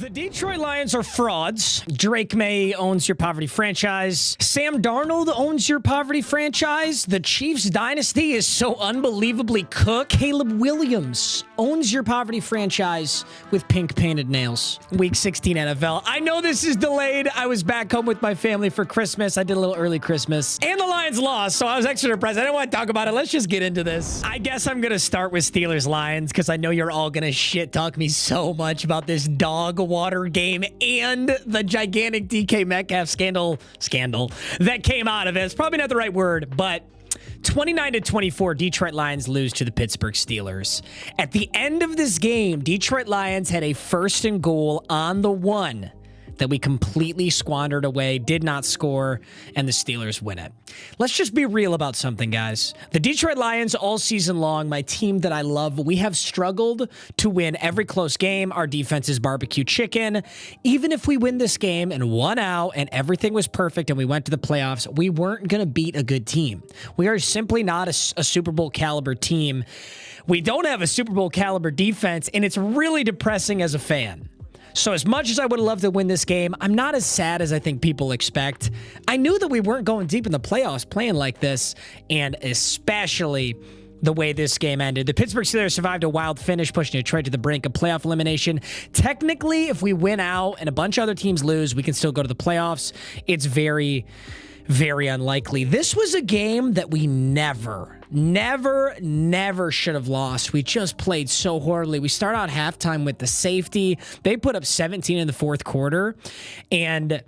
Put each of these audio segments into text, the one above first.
The Detroit Lions are frauds. Drake May owns your poverty franchise. Sam Darnold owns your poverty franchise. The Chiefs dynasty is so unbelievably cooked. Caleb Williams owns your poverty franchise with pink painted nails. Week 16 NFL. I know this is delayed. I was back home with my family for Christmas. I did a little early Christmas. And the Lions lost, so I was extra depressed. I didn't want to talk about it. Let's just get into this. I guess I'm going to start with Steelers-Lions because I know you're all going to shit talk me so much about this dog water game and the gigantic DK Metcalf scandal that came out of it. It's probably not the right word, but 29-24, Detroit Lions lose to the Pittsburgh Steelers. At the end of this game, Detroit Lions had a 1st and goal on the 1 that we completely squandered away, did not score, and the Steelers win it. Let's just be real about something, guys. The Detroit Lions all season long, my team that I love, we have struggled to win every close game. Our defense is barbecue chicken. Even if we win this game and won out and everything was perfect and we went to the playoffs, we weren't going to beat a good team. We are simply not a Super Bowl caliber team. We don't have a Super Bowl caliber defense, and it's really depressing as a fan. So as much as I would love to win this game, I'm not as sad as I think people expect. I knew that we weren't going deep in the playoffs playing like this, and especially the way this game ended. The Pittsburgh Steelers survived a wild finish, pushing Detroit to the brink of playoff elimination. Technically, if we win out and a bunch of other teams lose, we can still go to the playoffs. It's very, very unlikely. This was a game that we never should have lost. We just played so horribly. We start out halftime with the safety. They put up 17 in the 4th quarter. And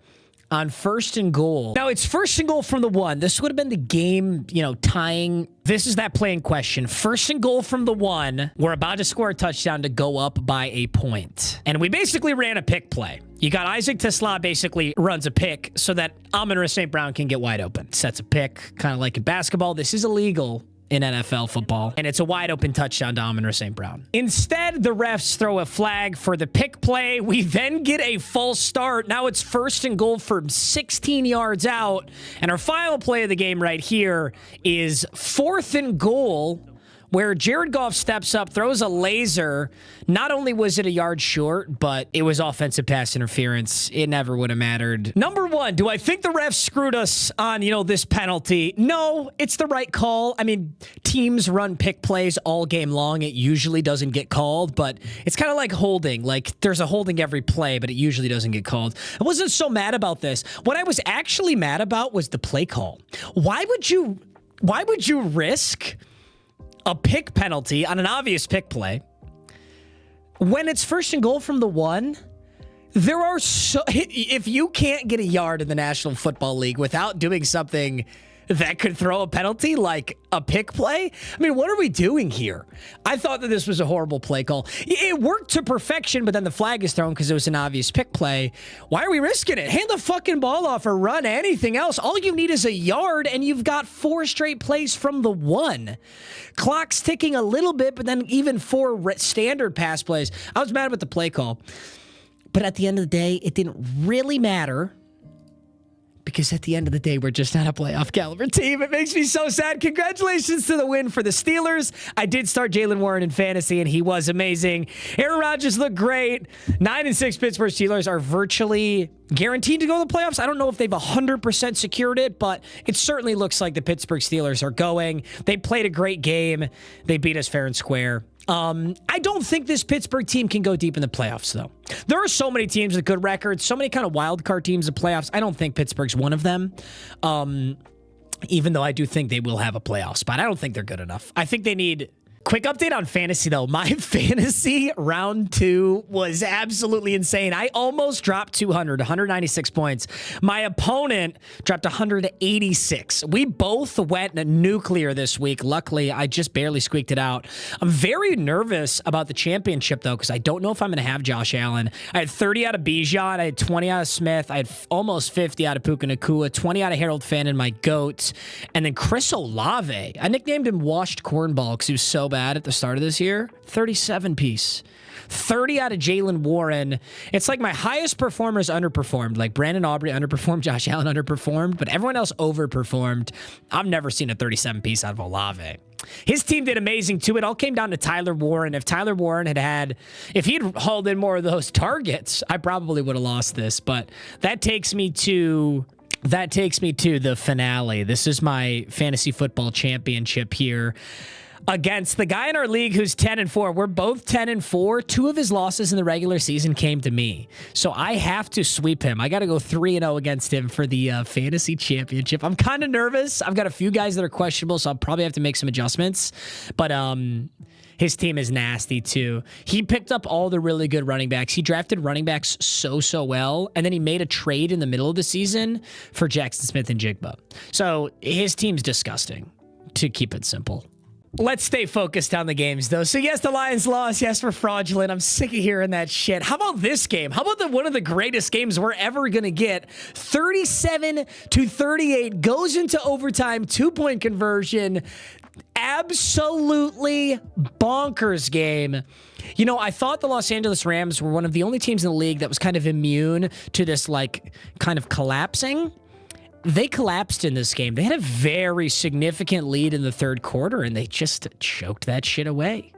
on 1st and goal. Now, it's 1st and goal from the 1. This would have been the game, tying. This is that play in question. 1st and goal from the 1. We're about to score a touchdown to go up by a point. And we basically ran a pick play. You got Isaac Tesla basically runs a pick so that Amon-Ra St. Brown can get wide open. Sets a pick, kind of like in basketball. This is illegal in NFL football, and it's a wide open touchdown to Amon-Ra St. Brown. Instead, the refs throw a flag for the pick play. We then get a false start. Now it's 1st and goal from 16 yards out, and our final play of the game right here is 4th and goal, where Jared Goff steps up, throws a laser. Not only was it a yard short, but it was offensive pass interference. It never would have mattered. Number 1, do I think the refs screwed us on, this penalty? No, it's the right call. I mean, teams run pick plays all game long. It usually doesn't get called, but it's kind of like holding. Like, there's a holding every play, but it usually doesn't get called. I wasn't so mad about this. What I was actually mad about was the play call. Why would you risk a pick penalty on an obvious pick play when it's 1st and goal from the 1? There are if you can't get a yard in the National Football League without doing something that could throw a penalty like a pick play, I mean, what are we doing here? I thought that this was a horrible play call. It worked to perfection, but then the flag is thrown because it was an obvious pick play. Why are we risking it? Hand the fucking ball off or run anything else. All you need is a yard, and you've got 4 straight plays from the 1. Clock's ticking a little bit, but then even 4 standard pass plays. I was mad with the play call. But at the end of the day, it didn't really matter, because at the end of the day, we're just not a playoff caliber team. It makes me so sad. Congratulations to the win for the Steelers. I did start Jaylen Warren in fantasy, and he was amazing. Aaron Rodgers looked great. 9-6 Pittsburgh Steelers are virtually guaranteed to go to the playoffs. I don't know if they've 100% secured it, but it certainly looks like the Pittsburgh Steelers are going. They played a great game. They beat us fair and square. I don't think this Pittsburgh team can go deep in the playoffs, though. There are so many teams with good records, so many kind of wild card teams in playoffs. I don't think Pittsburgh's one of them. Even though I do think they will have a playoff spot. I don't think they're good enough. I think they need... Quick update on fantasy, though. My fantasy round 2 was absolutely insane. I almost dropped 196 points. My opponent dropped 186. We both went nuclear this week. Luckily, I just barely squeaked it out. I'm very nervous about the championship, though, because I don't know if I'm going to have Josh Allen. I had 30 out of Bijan. I had 20 out of Smith. I had almost 50 out of Puka Nacua, 20 out of Harold Fannin, my GOAT. And then Chris Olave. I nicknamed him Washed Cornball because he was so bad bad at the start of this year. 37 piece. 30 out of Jalen Warren. It's like my highest performers underperformed. Like Brandon Aubrey underperformed, Josh Allen underperformed, but everyone else overperformed. I've never seen a 37 piece out of Olave. His team did amazing too. It all came down to Tyler Warren. If Tyler Warren if he'd hauled in more of those targets, I probably would have lost this. But that takes me to the finale. This is my fantasy football championship here against the guy in our league who's 10-4. We're both 10-4. 2 of his losses in the regular season came to me. So I have to sweep him. I got to go 3-0 against him for the fantasy championship. I'm kind of nervous. I've got a few guys that are questionable, so I'll probably have to make some adjustments. But his team is nasty too. He picked up all the really good running backs. He drafted running backs so well, and then he made a trade in the middle of the season for Jackson Smith and Jigba. So his team's disgusting, to keep it simple. Let's stay focused on the games, though. So, yes, the Lions lost. Yes, we're fraudulent. I'm sick of hearing that shit. How about this game? How about one of the greatest games we're ever going to get? 37-38 goes into overtime, 2-point conversion. Absolutely bonkers game. You know, I thought the Los Angeles Rams were one of the only teams in the league that was kind of immune to this, like, kind of collapsing. They collapsed in this game. They had a very significant lead in the third quarter, and they just choked that shit away.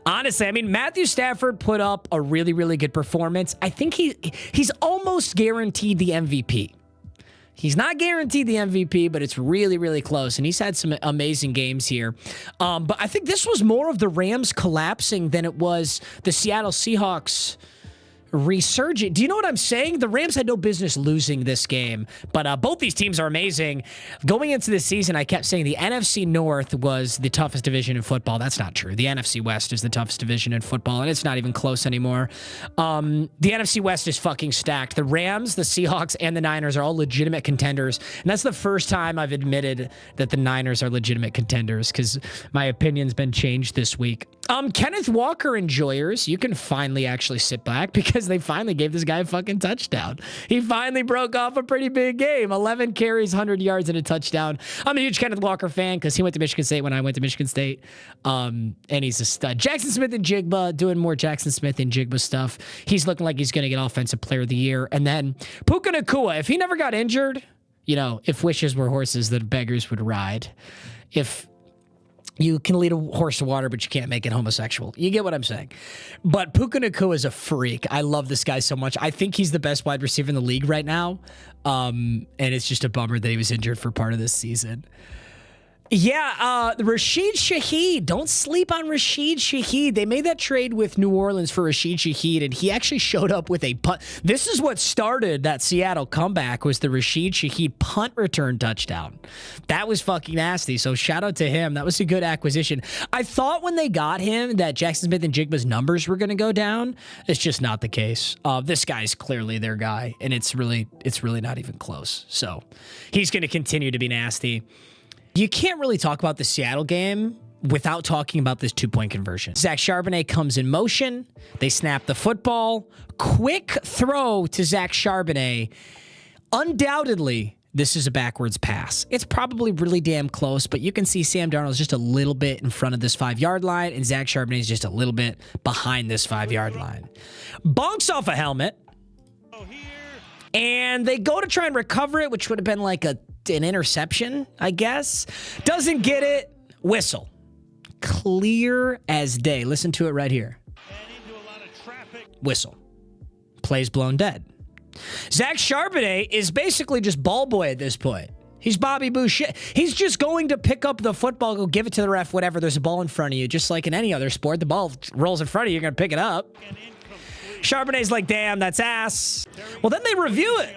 Honestly, I mean, Matthew Stafford put up a really, really good performance. I think he's almost guaranteed the MVP. He's not guaranteed the MVP, but it's really, really close, and he's had some amazing games here. But I think this was more of the Rams collapsing than it was the Seattle Seahawks resurgent. Do you know what I'm saying? The Rams had no business losing this game, but both these teams are amazing. Going into this season, I kept saying the NFC North was the toughest division in football. That's not true. The NFC West is the toughest division in football, and it's not even close anymore. The NFC West is fucking stacked. The Rams, the Seahawks, and the Niners are all legitimate contenders, and that's the first time I've admitted that the Niners are legitimate contenders, because my opinion's been changed this week. Kenneth Walker enjoyers, you can finally actually sit back because they finally gave this guy a fucking touchdown. He finally broke off a pretty big game. 11 carries, 100 yards, and a touchdown. I'm a huge Kenneth Walker fan because he went to Michigan State when I went to Michigan State. And he's a stud. Jackson Smith and Jigba, doing more Jackson Smith and Jigba stuff. He's looking like he's going to get Offensive Player of the Year. And then Puka Nacua, if he never got injured, you know, if wishes were horses that beggars would ride. If you can lead a horse to water, but you can't make it homosexual. You get what I'm saying. But Puka Nacua is a freak. I love this guy so much. I think he's the best wide receiver in the league right now. And it's just a bummer that he was injured for part of this season. Yeah, Rashid Shaheed. Don't sleep on Rashid Shaheed. They made that trade with New Orleans for Rashid Shaheed, and he actually showed up with a punt. This is what started that Seattle comeback, was the Rashid Shaheed punt return touchdown. That was fucking nasty, so shout out to him. That was a good acquisition. I thought when they got him that Jackson Smith and Jigba's numbers were going to go down. It's just not the case. This guy's clearly their guy, and it's really not even close. So he's going to continue to be nasty. You can't really talk about the Seattle game without talking about this 2-point conversion. Zach Charbonnet comes in motion. They snap the football. Quick throw to Zach Charbonnet. Undoubtedly, this is a backwards pass. It's probably really damn close, but you can see Sam Darnold's just a little bit in front of this 5-yard line, and Zach Charbonnet is just a little bit behind this 5-yard line. Bonks off a helmet. And they go to try and recover it, which would have been like an interception, I guess. Doesn't get it. Whistle. Clear as day. Listen to it right here. Whistle. Play's blown dead. Zach Charbonnet is basically just ball boy at this point. He's Bobby Boucher. He's just going to pick up the football, go give it to the ref, whatever. There's a ball in front of you. Just like in any other sport, the ball rolls in front of you. You're going to pick it up. Charbonnet's like, damn, that's ass. Well, then they review it.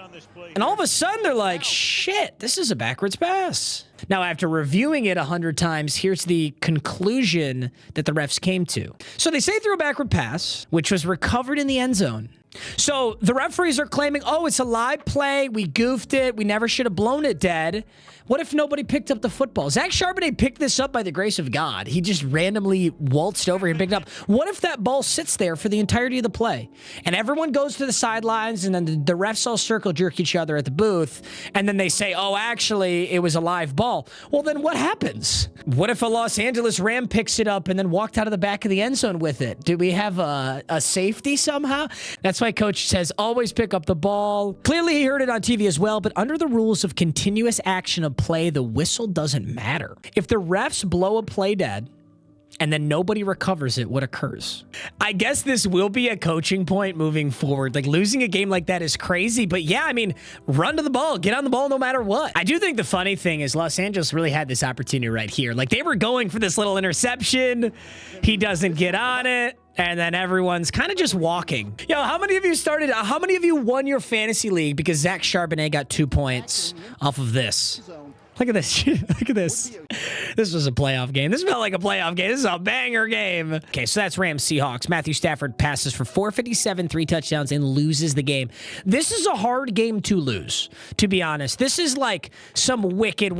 And all of a sudden, they're like, shit, this is a backwards pass. Now, after reviewing it 100 times, here's the conclusion that the refs came to. So they say through a backward pass, which was recovered in the end zone. So the referees are claiming, oh, it's a live play. We goofed it. We never should have blown it dead. What if nobody picked up the football? Zach Charbonnet picked this up by the grace of God. He just randomly waltzed over and picked it up. What if that ball sits there for the entirety of the play? And everyone goes to the sidelines, and then the refs all circle jerk each other at the booth, and then they say, oh, actually, it was a live ball. Well, then what happens? What if a Los Angeles Ram picks it up and then walked out of the back of the end zone with it? Do we have a safety somehow? That's why Coach says, always pick up the ball. Clearly, he heard it on TV as well, but under the rules of continuous action of play, the whistle doesn't matter. If the refs blow a play dead and then nobody recovers it, what occurs? I guess this will be a coaching point moving forward. Like, losing a game like that is crazy, but yeah, I mean, run to the ball, get on the ball no matter what. I do think the funny thing is Los Angeles really had this opportunity right here. Like, they were going for this little interception. He doesn't get on it. And then everyone's kind of just walking. Yo, how many of you won your fantasy league because Zach Charbonnet got 2 points off of this? Look at this. Look at this. This was a playoff game. This felt like a playoff game. This is a banger game. Okay, so that's Rams Seahawks. Matthew Stafford passes for 457, 3 touchdowns, and loses the game. This is a hard game to lose, to be honest. This is like some wicked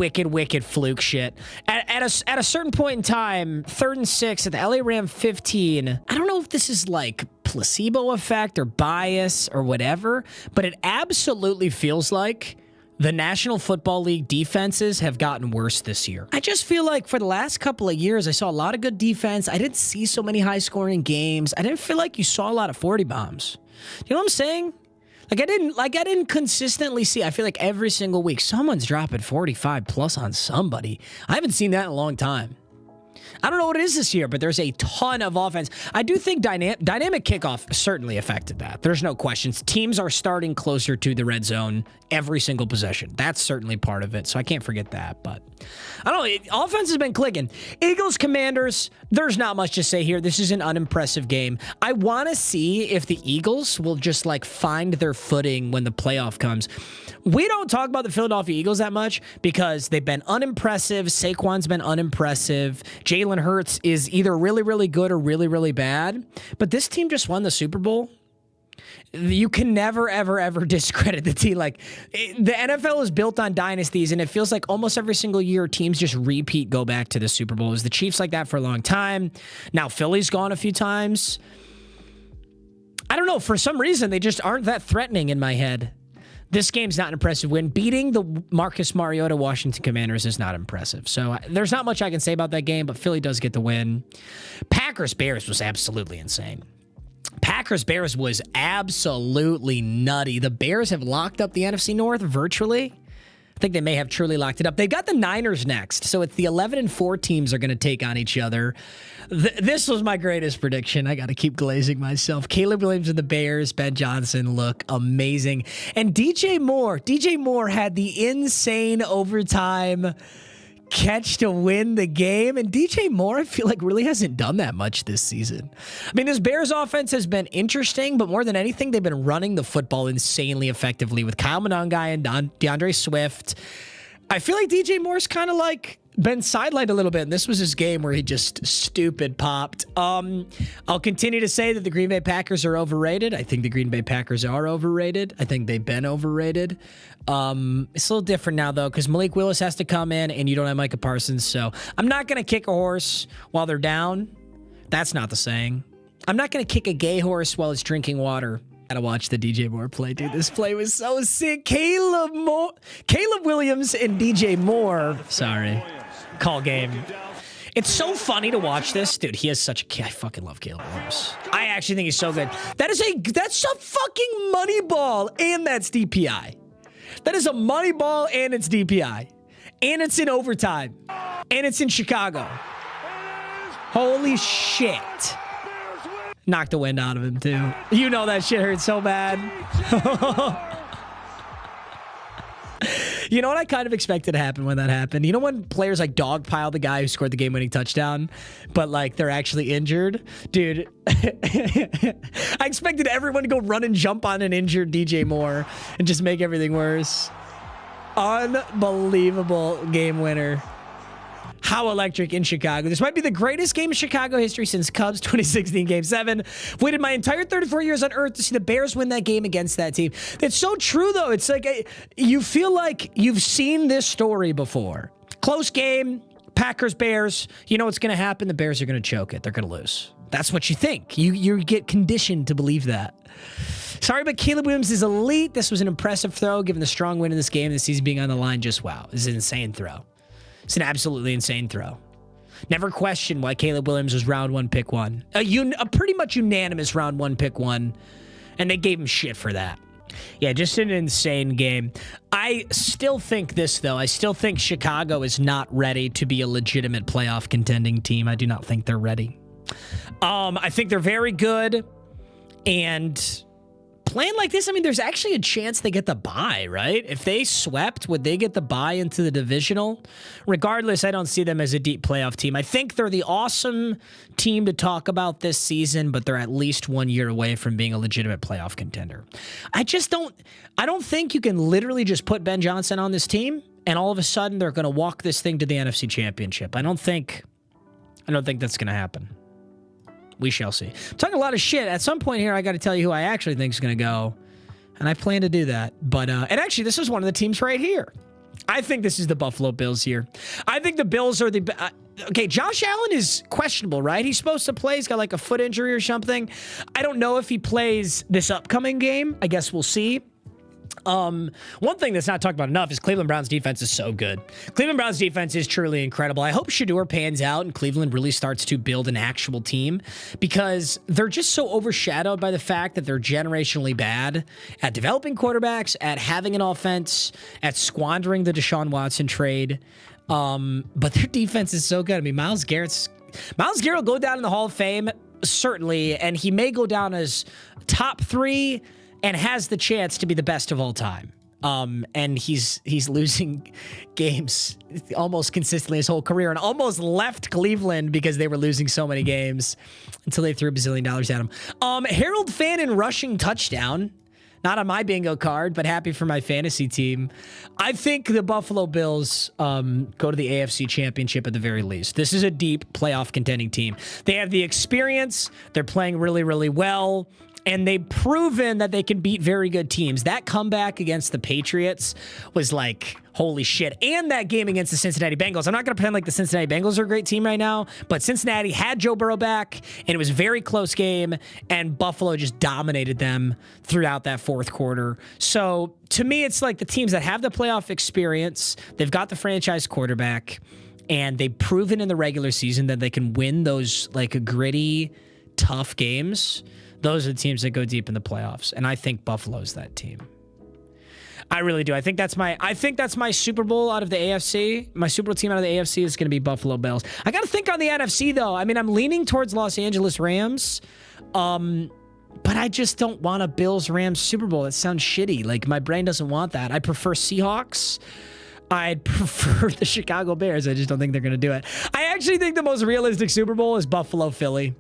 fluke shit. At a certain point in time, 3rd and 6 at the LA Ram 15. I don't know if this is like placebo effect or bias or whatever, but it absolutely feels like the National Football League defenses have gotten worse this year. I just feel like for the last couple of years, I saw a lot of good defense. I didn't see so many high-scoring games. I didn't feel like you saw a lot of 40 bombs. You know what I'm saying? Like I didn't consistently see. I feel like every single week someone's dropping 45 plus on somebody. I haven't seen that in a long time. I don't know what it is this year, but there's a ton of offense. I do think dynamic kickoff certainly affected that. There's no questions. Teams are starting closer to the red zone every single possession. That's certainly part of it, so I can't forget that. But I don't know. Offense has been clicking. Eagles, Commanders, there's not much to say here. This is an unimpressive game. I want to see if the Eagles will just like find their footing when the playoff comes. We don't talk about the Philadelphia Eagles that much because they've been unimpressive. Saquon's been unimpressive. Jalen Hurts is either really good or really bad. But this team just won the Super Bowl. You can never, ever discredit the team. Like, the NFL is built on dynasties, and it feels like almost every single year teams just go back to the Super Bowl. It was the Chiefs like that for a long time. Now Philly's gone a few times. I don't know. For some reason, they just aren't that threatening in my head. This game's not an impressive win. Beating the Marcus Mariota Washington Commanders is not impressive. So there's not much I can say about that game, but Philly does get the win. Packers-Bears was absolutely insane. Packers-Bears was absolutely nutty. The Bears have locked up the NFC North virtually. I think they may have truly locked it up. They've got the Niners next, so it's the 11-4 teams are going to take on each other. This was my greatest prediction. I got to keep glazing myself. Caleb Williams and the Bears, Ben Johnson look amazing. And DJ Moore had the insane overtime catch to win the game. And DJ Moore, I feel like, really hasn't done that much this season. I mean, this Bears offense has been interesting, but more than anything, they've been running the football insanely effectively with Kyle Monangai and DeAndre Swift. I feel like DJ Moore's kind of like been sidelined a little bit, and this was his game where he just stupid popped. I'll continue to say that the Green Bay Packers are overrated. I think the Green Bay Packers are overrated. I think they've been overrated. It's a little different now, though, because Malik Willis has to come in, and you don't have Micah Parsons, so I'm not going to kick a horse while they're down. That's not the saying. I'm not going to kick a gay horse while it's drinking water. Gotta watch the DJ Moore play, dude. This play was so sick. Caleb Williams and DJ Moore. Sorry. Call game. It's so funny to watch this. Dude, he has such a... I fucking love Caleb Williams. I actually think he's so good. That's a fucking money ball, and that's DPI. That is a money ball, and it's DPI. And it's in overtime. And it's in Chicago. Holy shit. Knocked the wind out of him, too. You know that shit hurt so bad. You know what I kind of expected to happen when that happened? You know when players like dogpile the guy who scored the game-winning touchdown, but like they're actually injured? Dude, I expected everyone to go run and jump on an injured DJ Moore and just make everything worse. Unbelievable game winner. How electric in Chicago. This might be the greatest game in Chicago history since Cubs 2016 Game 7. Waited my entire 34 years on Earth to see the Bears win that game against that team. It's so true, though. It's like you feel like you've seen this story before. Close game, Packers-Bears. You know what's going to happen? The Bears are going to choke it. They're going to lose. That's what you think. You get conditioned to believe that. Sorry, but Caleb Williams is elite. This was an impressive throw, given the strong win in this game and the season being on the line. Just wow. This is an insane throw. It's an absolutely insane throw. Never questioned why Caleb Williams was round 1, pick 1. A pretty much unanimous round 1, pick 1. And they gave him shit for that. Yeah, just an insane game. I still think this, though. I still think Chicago is not ready to be a legitimate playoff contending team. I do not think they're ready. I think they're very good. And playing like this, I mean, there's actually a chance they get the bye, right? If they swept, would they get the bye into the divisional? Regardless, I don't see them as a deep playoff team. I think they're the awesome team to talk about this season, but they're at least 1 year away from being a legitimate playoff contender. I don't think you can literally just put Ben Johnson on this team and all of a sudden they're going to walk this thing to the NFC Championship. I don't think that's going to happen. We shall see. I'm talking a lot of shit. At some point here, I got to tell you who I actually think is going to go. And I plan to do that. But, and actually, this is one of the teams right here. I think this is the Buffalo Bills here. I think the Bills are the... okay, Josh Allen is questionable, right? He's supposed to play. He's got like a foot injury or something. I don't know if he plays this upcoming game. I guess we'll see. One thing that's not talked about enough is Cleveland Browns defense is so good. Cleveland Browns defense is truly incredible. I hope Shedeur pans out and Cleveland really starts to build an actual team because they're just so overshadowed by the fact that they're generationally bad at developing quarterbacks, at having an offense, at squandering the Deshaun Watson trade. But their defense is so good. I mean, Myles Garrett will go down in the Hall of Fame, certainly, and he may go down as top 3 and has the chance to be the best of all time. And he's losing games almost consistently his whole career and almost left Cleveland because they were losing so many games until they threw $1 bazillion at him. Harold Fannin rushing touchdown. Not on my bingo card, but happy for my fantasy team. I think the Buffalo Bills go to the AFC Championship at the very least. This is a deep playoff contending team. They have the experience. They're playing really, really well. And they've proven that they can beat very good teams. That comeback against the Patriots was like, holy shit. And that game against the Cincinnati Bengals. I'm not going to pretend like the Cincinnati Bengals are a great team right now, but Cincinnati had Joe Burrow back, and it was a very close game, and Buffalo just dominated them throughout that fourth quarter. So to me, it's like the teams that have the playoff experience, they've got the franchise quarterback, and they've proven in the regular season that they can win those like gritty, tough games. Those are the teams that go deep in the playoffs, and I think Buffalo's that team. I really do. I think that's my Super Bowl out of the AFC. My Super Bowl team out of the AFC is going to be Buffalo Bills. I got to think on the NFC though. I mean, I'm leaning towards Los Angeles Rams, but I just don't want a Bills-Rams Super Bowl. That sounds shitty. Like my brain doesn't want that. I prefer Seahawks. I'd prefer the Chicago Bears. I just don't think they're going to do it. I actually think the most realistic Super Bowl is Buffalo-Philly.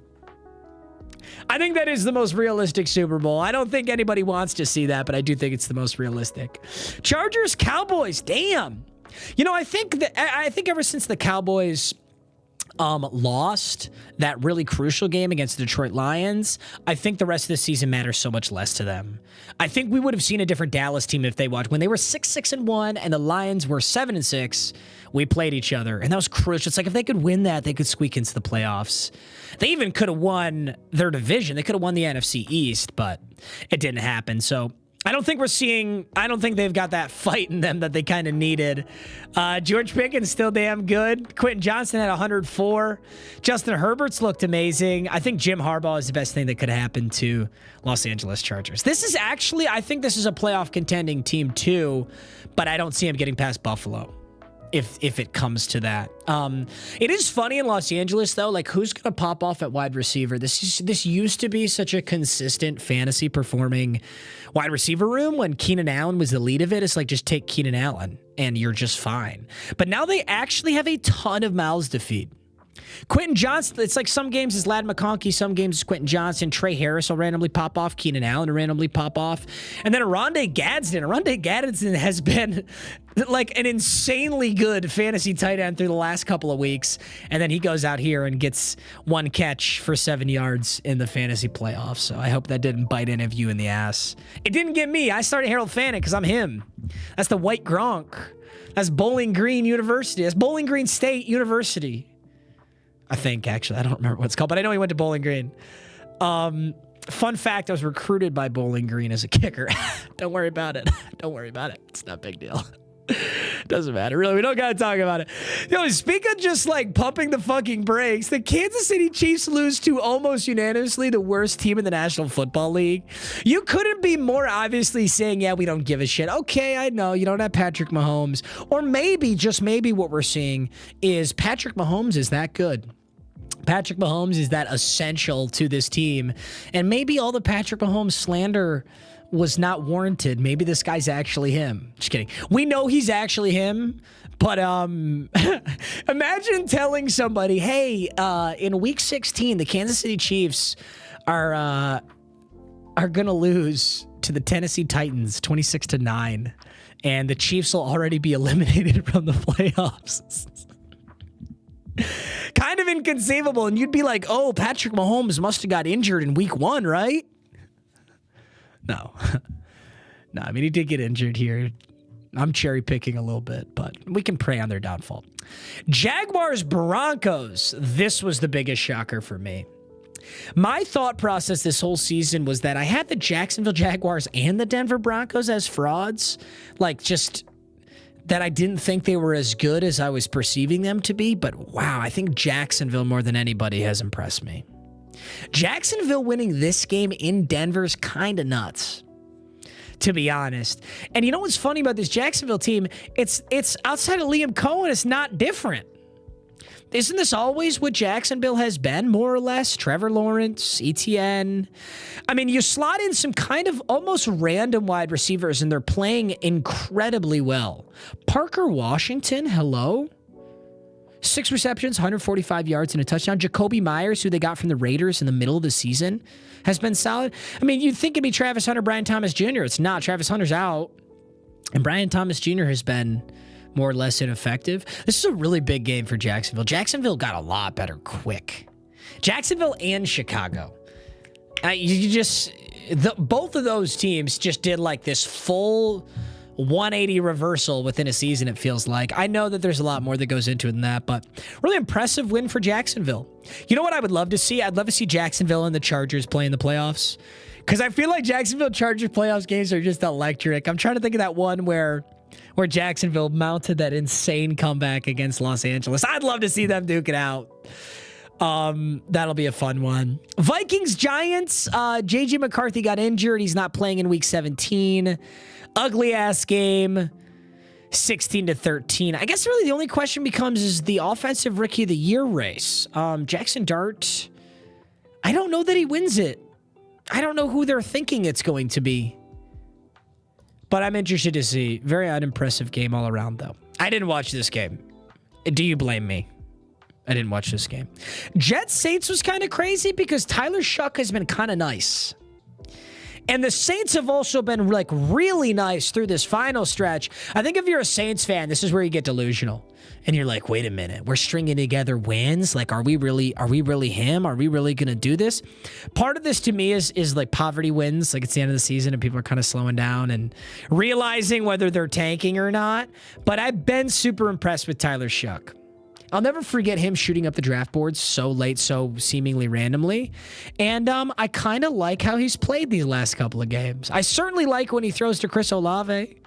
I think that is the most realistic Super Bowl. I don't think anybody wants to see that, but I do think it's the most realistic. Chargers, Cowboys, damn. You know, I think ever since the Cowboys lost that really crucial game against the Detroit Lions, I think the rest of the season matters so much less to them. I think we would have seen a different Dallas team if they watched. When they were 6-6-1 and the Lions were 7-6, we played each other, and that was crucial. It's like if they could win that, they could squeak into the playoffs. They even could have won their division. They could have won the NFC East, but it didn't happen. So I don't think they've got that fight in them that they kind of needed. George Pickens still damn good. Quentin Johnson had 104. Justin Herbert's looked amazing. I think Jim Harbaugh is the best thing that could happen to Los Angeles Chargers. I think this is a playoff contending team too, but I don't see him getting past Buffalo. If it comes to that. It is funny in Los Angeles, though, like who's going to pop off at wide receiver? This used to be such a consistent fantasy performing wide receiver room when Keenan Allen was the lead of it. It's like, just take Keenan Allen and you're just fine. But now they actually have a ton of mouths to feed. Quentin Johnson, it's like some games is Lad McConkey, some games is Quentin Johnson. Trey Harris will randomly pop off. Keenan Allen will randomly pop off. And then Aronde Gadsden has been like an insanely good fantasy tight end through the last couple of weeks. And then he goes out here and gets 1 catch for 7 yards in the fantasy playoffs. So I hope that didn't bite any of you in the ass. It didn't get me. I started Harold Fantech because I'm him. That's the white Gronk. That's Bowling Green University. That's Bowling Green State University. I think, actually. I don't remember what it's called, but I know he went to Bowling Green. Fun fact, I was recruited by Bowling Green as a kicker. Don't worry about it. Don't worry about it. It's not a big deal. Doesn't matter. Really, we don't got to talk about it. Yo, speaking of just like pumping the fucking brakes, the Kansas City Chiefs lose to almost unanimously the worst team in the National Football League. You couldn't be more obviously saying, yeah, we don't give a shit. Okay, I know you don't have Patrick Mahomes. Or maybe, just maybe what we're seeing is Patrick Mahomes is that good. Patrick Mahomes is that essential to this team. And maybe all the Patrick Mahomes slander was not warranted. Maybe this guy's actually him. Just kidding. We know he's actually him, but imagine telling somebody, hey, in week 16, the Kansas City Chiefs are going to lose to the Tennessee Titans 26-9, and the Chiefs will already be eliminated from the playoffs. Kind of inconceivable, and you'd be like, oh, Patrick Mahomes must have got injured in week 1, right? No. No, I mean, he did get injured here. I'm cherry picking a little bit, but we can prey on their downfall. Jaguars Broncos. This was the biggest shocker for me. My thought process this whole season was that I had the Jacksonville Jaguars and the Denver Broncos as frauds. Like, just that I didn't think they were as good as I was perceiving them to be. But wow, I think Jacksonville more than anybody has impressed me. Jacksonville winning this game in Denver is kind of nuts, to be honest. And you know what's funny about this Jacksonville team? It's outside of Liam Coen, it's not different. Isn't this always what Jacksonville has been, more or less? Trevor Lawrence, Etienne. I mean, you slot in some kind of almost random wide receivers, and they're playing incredibly well. Parker Washington, hello? 6 receptions, 145 yards, and a touchdown. Jacoby Myers, who they got from the Raiders in the middle of the season, has been solid. I mean, you'd think it'd be Travis Hunter, Brian Thomas Jr. It's not. Travis Hunter's out, and Brian Thomas Jr. has been more or less ineffective. This is a really big game for Jacksonville. Jacksonville got a lot better quick. Jacksonville and Chicago. Both of those teams just did like this full 180 reversal within a season, it feels like. I know that there's a lot more that goes into it than that, but really impressive win for Jacksonville. You know what I would love to see? I'd love to see Jacksonville and the Chargers play in the playoffs, because I feel like Jacksonville Chargers playoffs games are just electric. I'm trying to think of that one where Jacksonville mounted that insane comeback against Los Angeles. I'd love to see them duke it out. That'll be a fun one. Vikings Giants. JJ McCarthy got injured. He's not playing in week 17. Ugly ass game. 16-13. I guess really the only question becomes is the offensive rookie of the year race. Jackson Dart. I don't know that he wins it. I don't know who they're thinking it's going to be. But I'm interested to see. Very unimpressive game all around, though. I didn't watch this game. Do you blame me? I didn't watch this game. Jets Saints was kind of crazy because Tyler Shuck has been kind of nice. And the Saints have also been like really nice through this final stretch. I think if you're a Saints fan, this is where you get delusional. And you're like, wait a minute, we're stringing together wins. Like, are we really him? Are we really going to do this? Part of this to me is like poverty wins. Like, it's the end of the season and people are kind of slowing down and realizing whether they're tanking or not. But I've been super impressed with Tyler Shuck. I'll never forget him shooting up the draft boards so late, so seemingly randomly. And I kind of like how he's played these last couple of games. I certainly like when he throws to Chris Olave.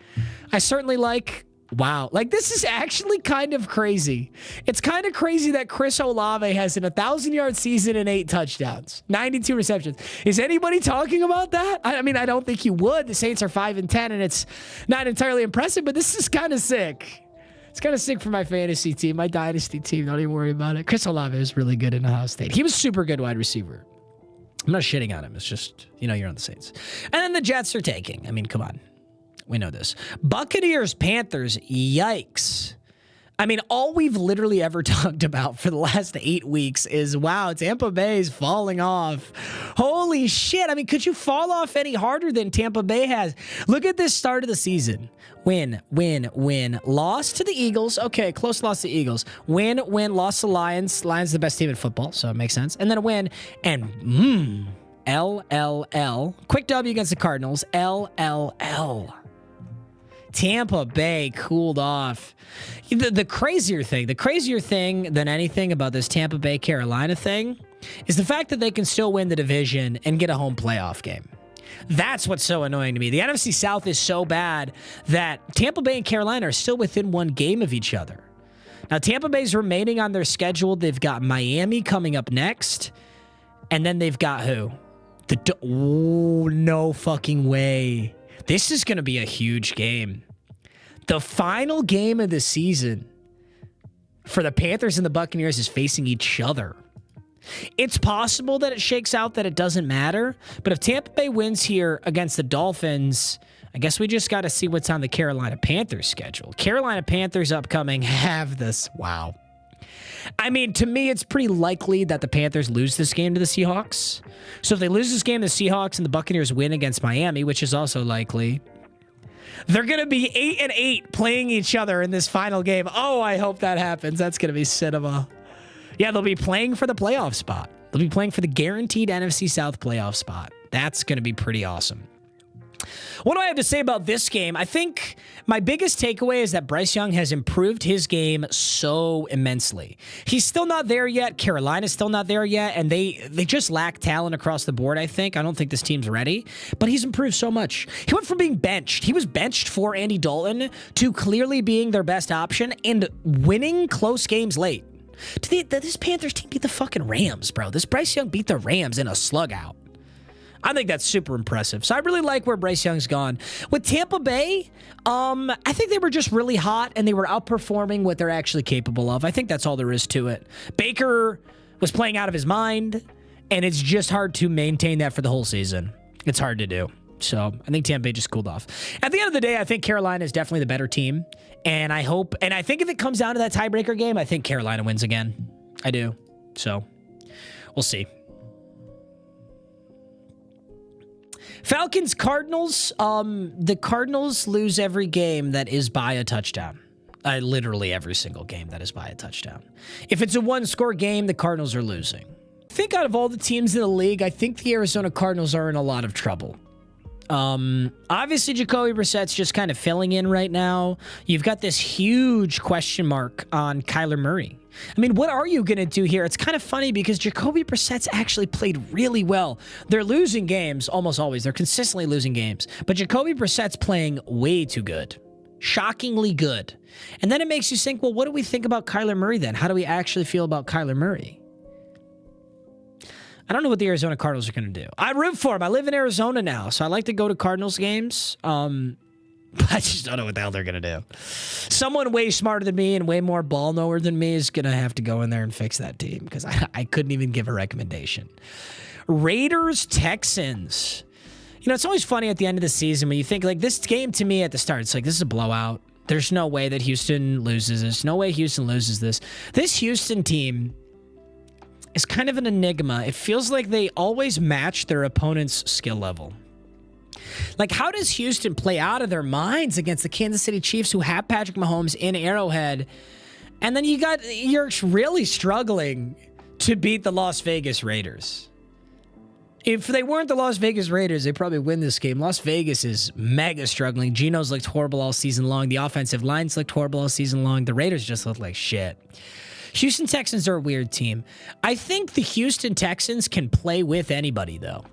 I certainly like, wow. Like, this is actually kind of crazy. It's kind of crazy that Chris Olave has an 1,000-yard season and 8 touchdowns, 92 receptions. Is anybody talking about that? I mean, I don't think you would. The Saints are 5-10, and it's not entirely impressive, but this is kind of sick. It's kind of sick for my fantasy team, my dynasty team. Don't even worry about it. Chris Olave is really good in Ohio State. He was super good wide receiver. I'm not shitting on him. It's just, you're on the Saints. And then the Jets are taking. I mean, come on. We know this. Buccaneers, Panthers. Yikes. I mean, all we've literally ever talked about for the last 8 weeks is, wow, Tampa Bay's falling off. Holy shit. I mean, could you fall off any harder than Tampa Bay has? Look at this start of the season. Win, win, win. Loss to the Eagles. Okay, close loss to the Eagles. Win, win, loss to Lions. Lions the best team in football, so it makes sense. And then a win. And, LLL. Quick W against the Cardinals. LLL. Tampa Bay cooled off. The crazier thing than anything about this Tampa Bay Carolina thing is the fact that they can still win the division and get a home playoff game. That's what's so annoying to me. The NFC South is so bad that Tampa Bay and Carolina are still within 1 game of each other. Now, Tampa Bay's remaining on their schedule. They've got Miami coming up next. And then they've got who? Oh, no fucking way. This is going to be a huge game. The final game of the season for the Panthers and the Buccaneers is facing each other. It's possible that it shakes out that it doesn't matter, but if Tampa Bay wins here against the Dolphins, I guess we just got to see what's on the Carolina Panthers schedule. Carolina Panthers upcoming have this. Wow. I mean, to me, it's pretty likely that the Panthers lose this game to the Seahawks. So if they lose this game to the Seahawks and the Buccaneers win against Miami, which is also likely, they're going to be 8-8 playing each other in this final game. Oh, I hope that happens. That's going to be cinema. Yeah, they'll be playing for the playoff spot. They'll be playing for the guaranteed NFC South playoff spot. That's going to be pretty awesome. What do I have to say about this game? I think my biggest takeaway is that Bryce Young has improved his game so immensely. He's still not there yet. Carolina's still not there yet, and they just lack talent across the board, I think. I don't think this team's ready, but he's improved so much. He went from being benched. He was benched for Andy Dalton to clearly being their best option and winning close games late. This Panthers team beat the fucking Rams, bro. This Bryce Young beat the Rams in a slug out. I think that's super impressive. So I really like where Bryce Young's gone. With Tampa Bay, I think they were just really hot and they were outperforming what they're actually capable of. I think that's all there is to it. Baker was playing out of his mind, and it's just hard to maintain that for the whole season. It's hard to do. So I think Tampa Bay just cooled off. At the end of the day, I think Carolina is definitely the better team. And I think if it comes down to that tiebreaker game, I think Carolina wins again. I do. So we'll see. Falcons, Cardinals. The Cardinals lose every game that is by a touchdown. Literally every single game that is by a touchdown. If it's a one-score game, the Cardinals are losing. I think out of all the teams in the league, I think the Arizona Cardinals are in a lot of trouble. Obviously, Jacoby Brissett's just kind of filling in right now. You've got this huge question mark on Kyler Murray. I mean, what are you going to do here? It's kind of funny because Jacoby Brissett's actually played really well. They're losing games almost always. They're consistently losing games. But Jacoby Brissett's playing way too good. Shockingly good. And then it makes you think, well, what do we think about Kyler Murray then? How do we actually feel about Kyler Murray? I don't know what the Arizona Cardinals are going to do. I root for them. I live in Arizona now, so I like to go to Cardinals games. But I just don't know what the hell they're going to do. Someone way smarter than me and way more ball knower than me is going to have to go in there and fix that team because I couldn't even give a recommendation. Raiders, Texans. You know, it's always funny at the end of the season when you think, like, this game to me at the start, it's like, this is a blowout. There's no way that Houston loses this. No way Houston loses this. This Houston team is kind of an enigma. It feels like they always match their opponent's skill level. Like, how does Houston play out of their minds against the Kansas City Chiefs who have Patrick Mahomes in Arrowhead? And then you're really struggling to beat the Las Vegas Raiders. If they weren't the Las Vegas Raiders, they probably win this game. Las Vegas is mega struggling. Geno's looked horrible all season long. The offensive line's looked horrible all season long. The Raiders just look like shit. Houston Texans are a weird team. I think the Houston Texans can play with anybody, though.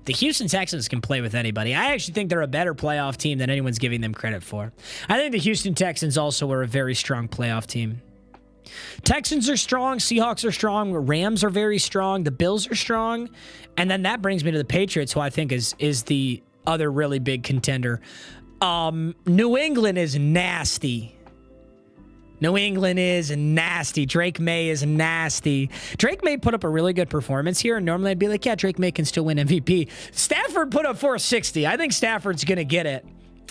The Houston Texans can play with anybody. I actually think they're a better playoff team than anyone's giving them credit for. I think the Houston Texans also are a very strong playoff team. Texans are strong. Seahawks are strong. Rams are very strong. The Bills are strong. And then that brings me to the Patriots, who I think is the other really big contender. New England is nasty. New England is nasty. Drake May is nasty. Drake May put up a really good performance here, and normally I'd be like, yeah, Drake May can still win MVP. Stafford put up 460. I think Stafford's going to get it.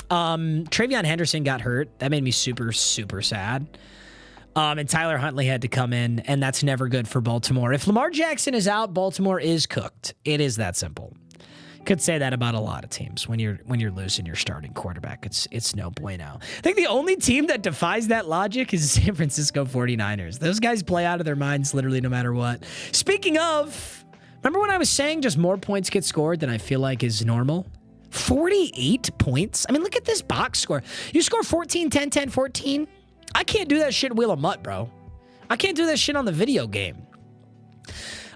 Travion Henderson got hurt. That made me super, super sad. And Tyler Huntley had to come in, and that's never good for Baltimore. If Lamar Jackson is out, Baltimore is cooked. It is that simple. Could say that about a lot of teams. When you're losing your starting quarterback, it's no bueno. I think the only team that defies that logic is San Francisco 49ers. Those guys play out of their minds literally no matter what. Speaking of, remember when I was saying just more points get scored than I feel like is normal? 48 points? I mean, look at this box score. You score 14, 10, 10, 14. I can't do that shit Wheel of Mutt, bro. I can't do that shit on the video game.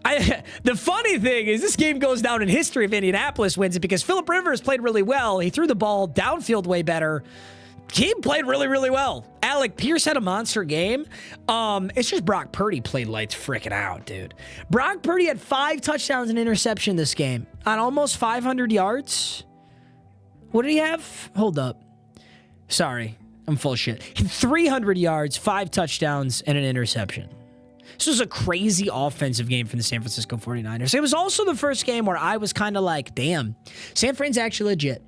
The funny thing is this game goes down in history if Indianapolis wins it because Phillip Rivers played really well. He threw the ball downfield way better. He played really, really well. Alec Pierce had a monster game. It's just Brock Purdy played lights freaking out, dude. Brock Purdy had 5 touchdowns and interception this game on almost 500 yards. What did he have? Hold up. Sorry, I'm full of shit. 300 yards, 5 touchdowns, and an interception. This was a crazy offensive game from the San Francisco 49ers. It was also the first game where I was kind of like, damn, San Fran's actually legit.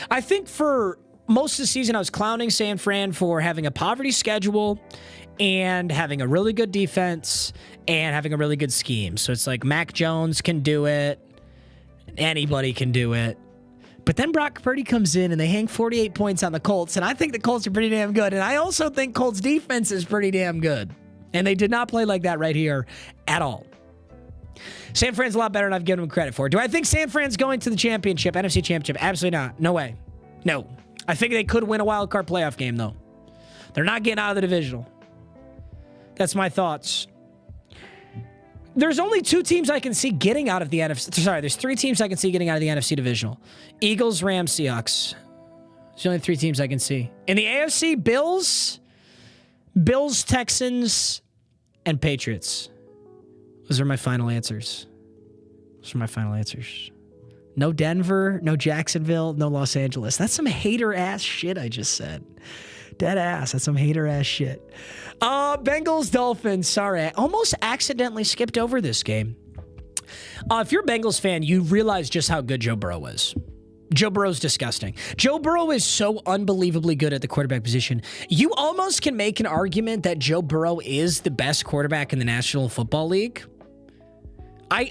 I think for most of the season, I was clowning San Fran for having a poverty schedule and having a really good defense and having a really good scheme. So it's like Mac Jones can do it. Anybody can do it. But then Brock Purdy comes in and they hang 48 points on the Colts. And I think the Colts are pretty damn good. And I also think Colts defense is pretty damn good. And they did not play like that right here at all. San Fran's a lot better than I've given them credit for. Do I think San Fran's going to the championship, NFC championship? Absolutely not. No way. No. I think they could win a wild card playoff game, though. They're not getting out of the divisional. That's my thoughts. There's only 2 teams I can see getting out of the NFC. Sorry, there's 3 teams I can see getting out of the NFC divisional. Eagles, Rams, Seahawks. There's only 3 teams I can see. In the AFC, Bills, Texans, and Patriots. Those are my final answers. No Denver, no Jacksonville, no Los Angeles. That's some hater-ass shit I just said. Dead ass. That's some hater-ass shit. Bengals, Dolphins. Sorry, I almost accidentally skipped over this game. If you're a Bengals fan, you realize just how good Joe Burrow is. Joe Burrow's disgusting. Joe Burrow is so unbelievably good at the quarterback position. You almost can make an argument that Joe Burrow is the best quarterback in the National Football League. I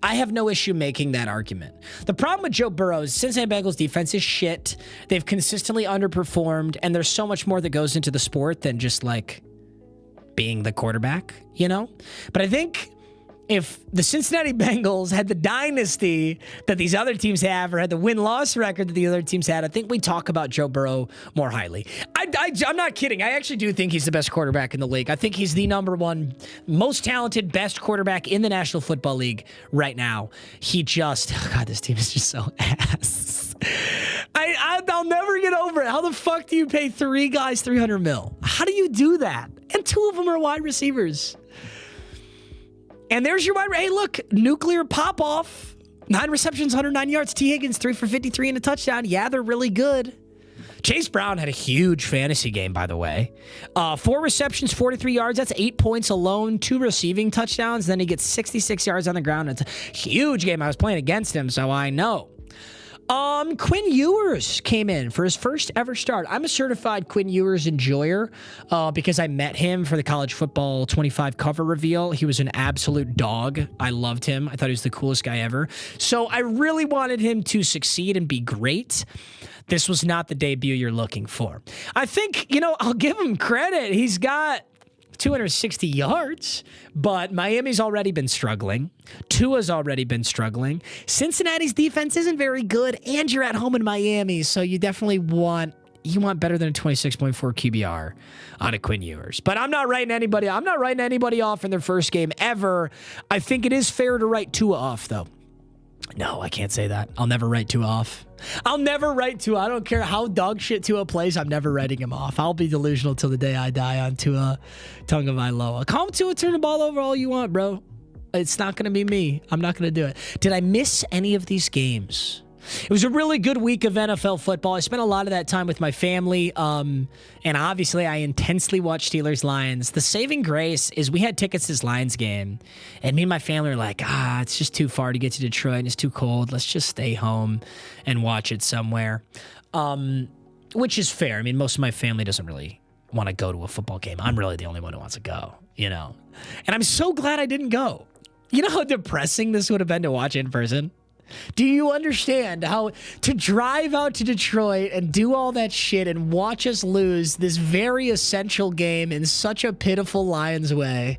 have no issue making that argument. The problem with Joe Burrow is Cincinnati Bengals defense is shit. They've consistently underperformed, and there's so much more that goes into the sport than just like being the quarterback, you know? But I think if the Cincinnati Bengals had the dynasty that these other teams have or had the win-loss record that the other teams had, I think we talk about Joe Burrow more highly. I'm not kidding. I actually do think he's the best quarterback in the league. I think he's the number 1 most talented, best quarterback in the National Football League right now. He just, oh God, this team is just so ass. I'll never get over it. How the fuck do you pay 3 guys $300 million? How do you do that? And 2 of them are wide receivers. And there's your wide. Hey, look, nuclear pop off. 9 receptions, 109 yards. T. Higgins, 3 for 53 and a touchdown. Yeah, they're really good. Chase Brown had a huge fantasy game, by the way. 4 receptions, 43 yards. That's 8 points alone. 2 receiving touchdowns. Then he gets 66 yards on the ground. It's a huge game. I was playing against him, so I know. Quinn Ewers came in for his first ever start. I'm a certified Quinn Ewers enjoyer because I met him for the college football 25 cover reveal. He was an absolute dog. I loved him. I thought he was the coolest guy ever. So I really wanted him to succeed and be great. This was not the debut you're looking for. I think, I'll give him credit. He's got 260 yards, but Miami's already been struggling. Tua's already been struggling. Cincinnati's defense isn't very good, and you're at home in Miami, so you definitely want better than a 26.4 QBR on a Quinn Ewers. But I'm not writing anybody off in their first game ever. I think it is fair to write Tua off, though. No, I can't say that. I'll never write Tua off. I don't care how dog shit Tua plays. I'm never writing him off. I'll be delusional till the day I die on Tua Tagovailoa. Call him Tua, turn the ball over all you want, bro. It's not going to be me. I'm not going to do it. Did I miss any of these games? It was a really good week of NFL football. I spent a lot of that time with my family, and obviously I intensely watched Steelers-Lions. The saving grace is we had tickets to this Lions game, and me and my family were like, it's just too far to get to Detroit, and it's too cold. Let's just stay home and watch it somewhere, which is fair. I mean, most of my family doesn't really want to go to a football game. I'm really the only one who wants to go, you know? And I'm so glad I didn't go. You know how depressing this would have been to watch in person? Do you understand how to drive out to Detroit and do all that shit and watch us lose this very essential game in such a pitiful Lions way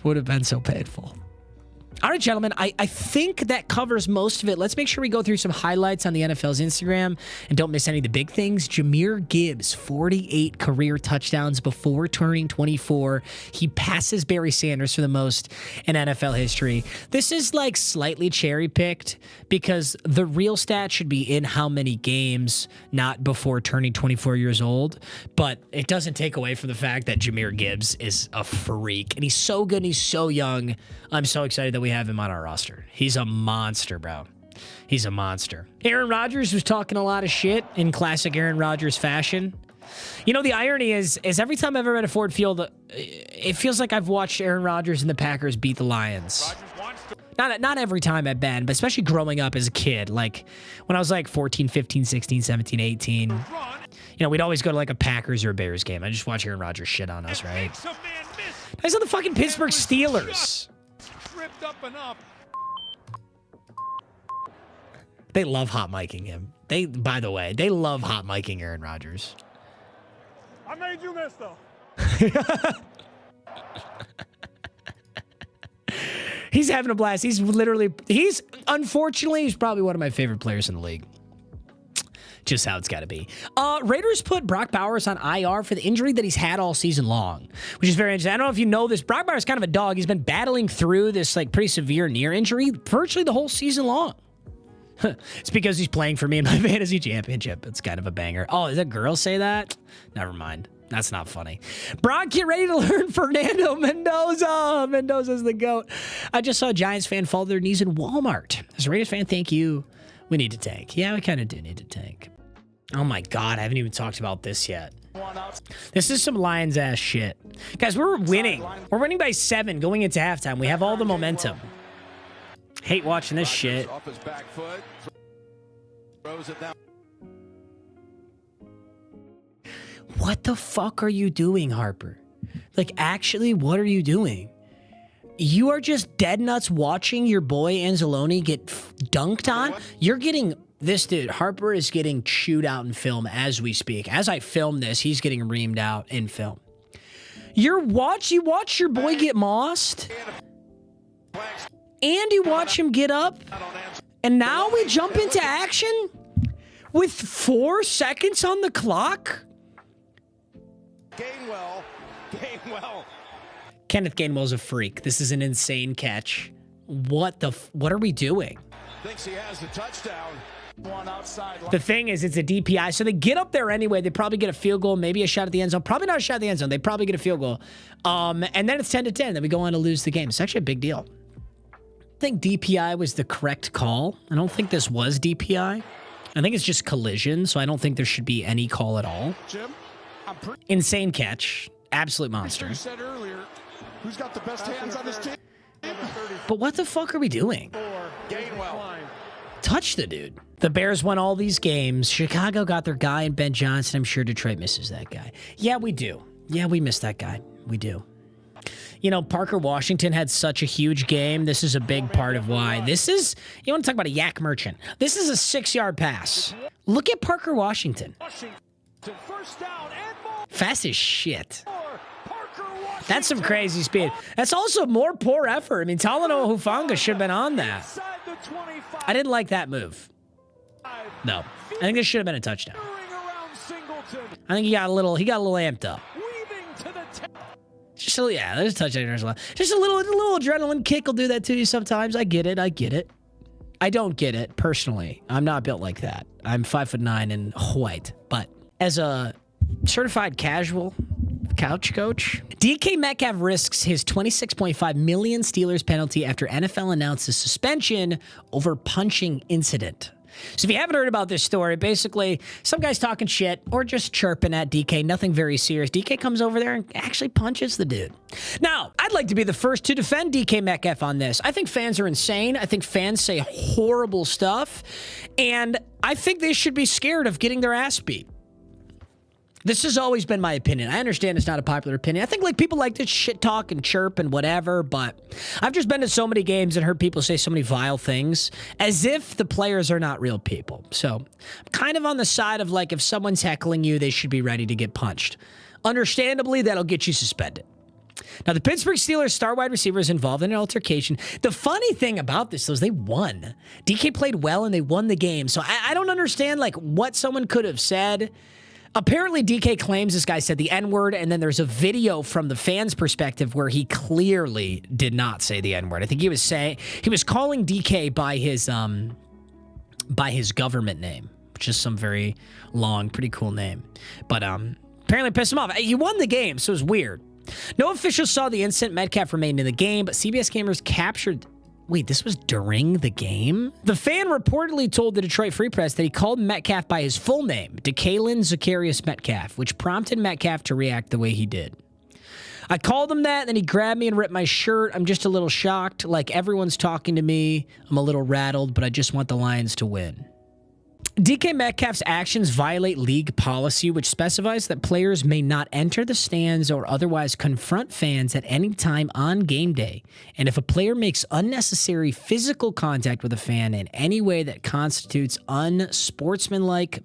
would have been so painful. All right, gentlemen, I think that covers most of it. Let's make sure we go through some highlights on the NFL's Instagram and don't miss any of the big things. Jahmyr Gibbs, 48 career touchdowns before turning 24. He passes Barry Sanders for the most in NFL history. This is like slightly cherry-picked because the real stat should be in how many games, not before turning 24 years old. But it doesn't take away from the fact that Jahmyr Gibbs is a freak. And he's so good and he's so young. I'm so excited that we have him on our roster. He's a monster, bro. He's a monster. Aaron Rodgers was talking a lot of shit in classic Aaron Rodgers fashion. You know, the irony is every time I've ever been at Ford Field, it feels like I've watched Aaron Rodgers and the Packers beat the Lions. Not every time I've been, but especially growing up as a kid. Like, when I was like 14, 15, 16, 17, 18, you know, we'd always go to like a Packers or a Bears game. I just watch Aaron Rodgers shit on us, right? He's on the fucking Pittsburgh Steelers. Up and up. They love hot micing him. By the way, they love hot micing Aaron Rodgers. I made you miss though. He's having a blast. Unfortunately, he's probably one of my favorite players in the league. Just how it's got to be. Raiders put Brock Bowers on IR for the injury that he's had all season long, which is very interesting. I don't know if you know this. Brock Bowers is kind of a dog. He's been battling through this like pretty severe near injury virtually the whole season long. It's because he's playing for me in my fantasy championship. It's kind of a banger. Oh, did a girl say that? Never mind. That's not funny. Brock, get ready to learn Fernando Mendoza. Mendoza's the GOAT. I just saw a Giants fan fall to their knees in Walmart. As a Raiders fan, thank you. We need to tank. Yeah, we kind of do need to tank. Oh my God, I haven't even talked about this yet. This is some Lions ass shit. Guys, we're winning. We're winning by 7 going into halftime. We have all the momentum. Hate watching this shit. What the fuck are you doing, Harper? Like, actually, what are you doing? You are just dead nuts watching your boy Anzalone get dunked on? You're getting... This dude, Harper, is getting chewed out in film as we speak. As I film this, he's getting reamed out in film. You watch your boy get mossed, and you watch him get up, and now we jump into action with 4 seconds on the clock? Gainwell. Kenneth Gainwell's a freak. This is an insane catch. What are we doing? Thinks he has the touchdown. One outside. The thing is, it's a DPI, so they get up there anyway. They probably get a field goal, maybe a shot at the end zone. Probably not a shot at the end zone. They probably get a field goal. And then it's 10-10. Then we go on to lose the game. It's actually a big deal. I think DPI was the correct call. I don't think this was DPI. I think it's just collision, so I don't think there should be any call at all. Jim, insane catch. Absolute monster. You said earlier, who's got the best hands on this team? But what the fuck are we doing? Gainwell. Touch the dude. The Bears won all these games. Chicago got their guy in Ben Johnson. I'm sure Detroit misses that guy. Yeah, we do. Yeah, we miss that guy. We do. You know, Parker Washington had such a huge game. This is a big part of why. This is, you want to talk about a yak merchant. This is a 6-yard pass. Look at Parker Washington. Fast as shit. That's some crazy speed. That's also more poor effort. I mean, Talanoa Hufanga should have been on that. I didn't like that move. No. I think this should have been a touchdown. I think he got a little amped up. Just a, yeah, there's a touchdown. Just a little adrenaline kick will do that to you sometimes. I get it. I don't get it personally. I'm not built like that. I'm 5'9" and white. But as a certified casual couch coach, DK Metcalf risks his $26.5 million Steelers penalty after NFL announces suspension over punching incident. So if you haven't heard about this story, basically some guy's talking shit or just chirping at DK, nothing very serious. DK comes over there and actually punches the dude. Now, I'd like to be the first to defend DK Metcalf on this. I think fans are insane. I think fans say horrible stuff. And I think they should be scared of getting their ass beat. This has always been my opinion. I understand it's not a popular opinion. I think like people like to shit talk and chirp and whatever, but I've just been to so many games and heard people say so many vile things as if the players are not real people. So I'm kind of on the side of like if someone's heckling you, they should be ready to get punched. Understandably, that'll get you suspended. Now, the Pittsburgh Steelers star wide receiver is involved in an altercation. The funny thing about this, though, is they won. DK played well, and they won the game. So I don't understand, like, what someone could have said. Apparently, DK claims this guy said the N-word, and then there's a video from the fans' perspective where he clearly did not say the N-word. I think he was calling DK by his government name, which is some very long, pretty cool name. But apparently pissed him off. He won the game, so it was weird. No officials saw the incident. Metcalf remained in the game, but CBS cameras captured... Wait, this was during the game? The fan reportedly told the Detroit Free Press that he called Metcalf by his full name, DeKalin Zacharias Metcalf, which prompted Metcalf to react the way he did. I called him that, and then he grabbed me and ripped my shirt. I'm just a little shocked. Like, everyone's talking to me. I'm a little rattled, but I just want the Lions to win. DK Metcalf's actions violate league policy, which specifies that players may not enter the stands or otherwise confront fans at any time on game day. And if a player makes unnecessary physical contact with a fan in any way that constitutes unsportsmanlike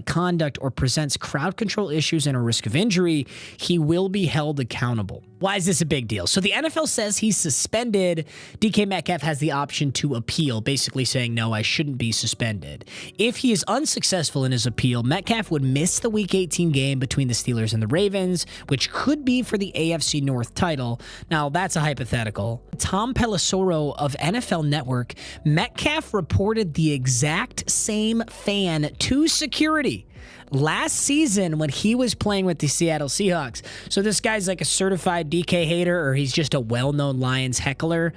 conduct or presents crowd control issues and a risk of injury, he will be held accountable. Why is this a big deal? So the NFL says he's suspended. DK Metcalf has the option to appeal, basically saying, no, I shouldn't be suspended. If he is unsuccessful in his appeal, Metcalf would miss the Week 18 game between the Steelers and the Ravens, which could be for the AFC North title. Now, that's a hypothetical. Tom Pelissero of NFL Network, Metcalf reported the exact same fan to security last season when he was playing with the Seattle Seahawks. So this guy's like a certified DK hater, or he's just a well-known Lions heckler.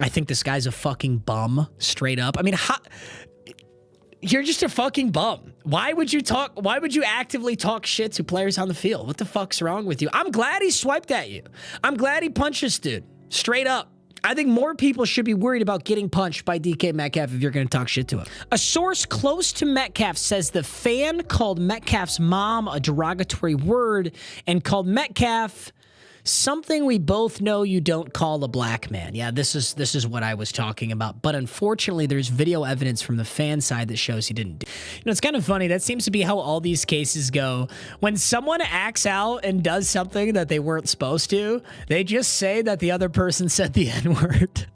I think this guy's a fucking bum, straight up. I mean, you're just a fucking bum. Why would you actively talk shit to players on the field? What the fuck's wrong with you? I'm glad he swiped at you. I'm glad he punched this dude, straight up. I think more people should be worried about getting punched by DK Metcalf if you're going to talk shit to him. A source close to Metcalf says the fan called Metcalf's mom a derogatory word and called Metcalf something we both know you don't call a black man. Yeah, this is what I was talking about. But unfortunately, there's video evidence from the fan side that shows he didn't. You know, it's kind of funny. That seems to be how all these cases go. When someone acts out and does something that they weren't supposed to, they just say that the other person said the N-word.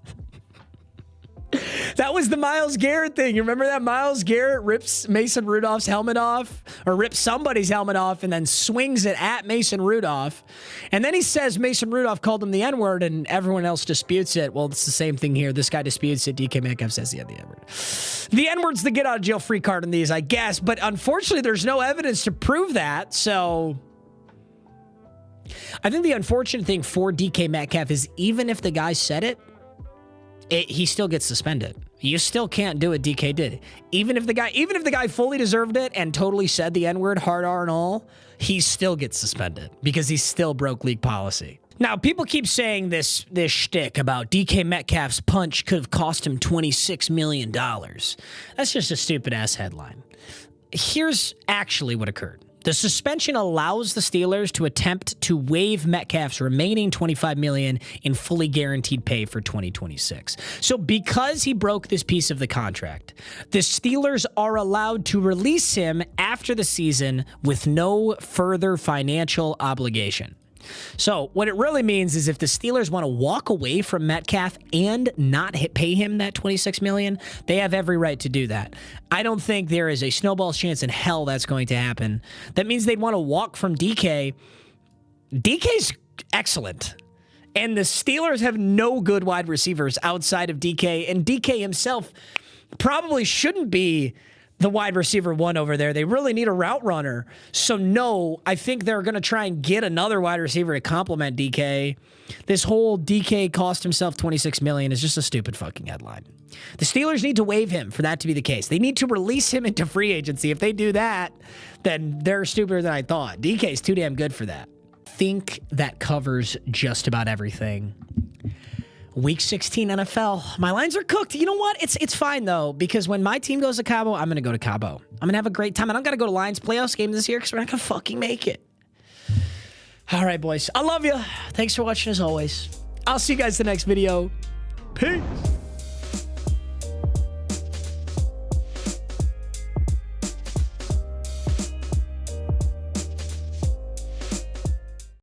That was the Myles Garrett thing. You remember that? Myles Garrett rips Mason Rudolph's helmet off, or rips somebody's helmet off and then swings it at Mason Rudolph. And then he says Mason Rudolph called him the N-word and everyone else disputes it. Well, it's the same thing here. This guy disputes it. DK Metcalf says he had the N-word. The N-word's the get out of jail free card in these, I guess. But unfortunately, there's no evidence to prove that. So I think the unfortunate thing for DK Metcalf is even if the guy said it, he still gets suspended. You still can't do what DK did. Even if the guy fully deserved it and totally said the N-word, hard R and all, he still gets suspended because he still broke league policy. Now, people keep saying this shtick about DK Metcalf's punch could have cost him $26 million. That's just a stupid-ass headline. Here's actually what occurred. The suspension allows the Steelers to attempt to waive Metcalf's remaining $25 million in fully guaranteed pay for 2026. So because he broke this piece of the contract, the Steelers are allowed to release him after the season with no further financial obligation. So what it really means is if the Steelers want to walk away from Metcalf and not pay him that $26 million, they have every right to do that. I don't think there is a snowball's chance in hell that's going to happen. That means they'd want to walk from DK. DK's excellent. And the Steelers have no good wide receivers outside of DK. And DK himself probably shouldn't be the wide receiver one over there. They really need a route runner. So no, I think they're going to try and get another wide receiver to complement DK. This whole DK cost himself $26 million is just a stupid fucking headline. The Steelers need to waive him for that to be the case. They need to release him into free agency. If they do that, then they're stupider than I thought. DK's too damn good for that. I think that covers just about everything. Week 16 NFL. My lines are cooked. You know what? It's fine, though, because when my team goes to Cabo, I'm going to go to Cabo. I'm going to have a great time. I don't got to go to Lions playoffs game this year because we're not going to fucking make it. All right, boys. I love you. Thanks for watching, as always. I'll see you guys in the next video. Peace.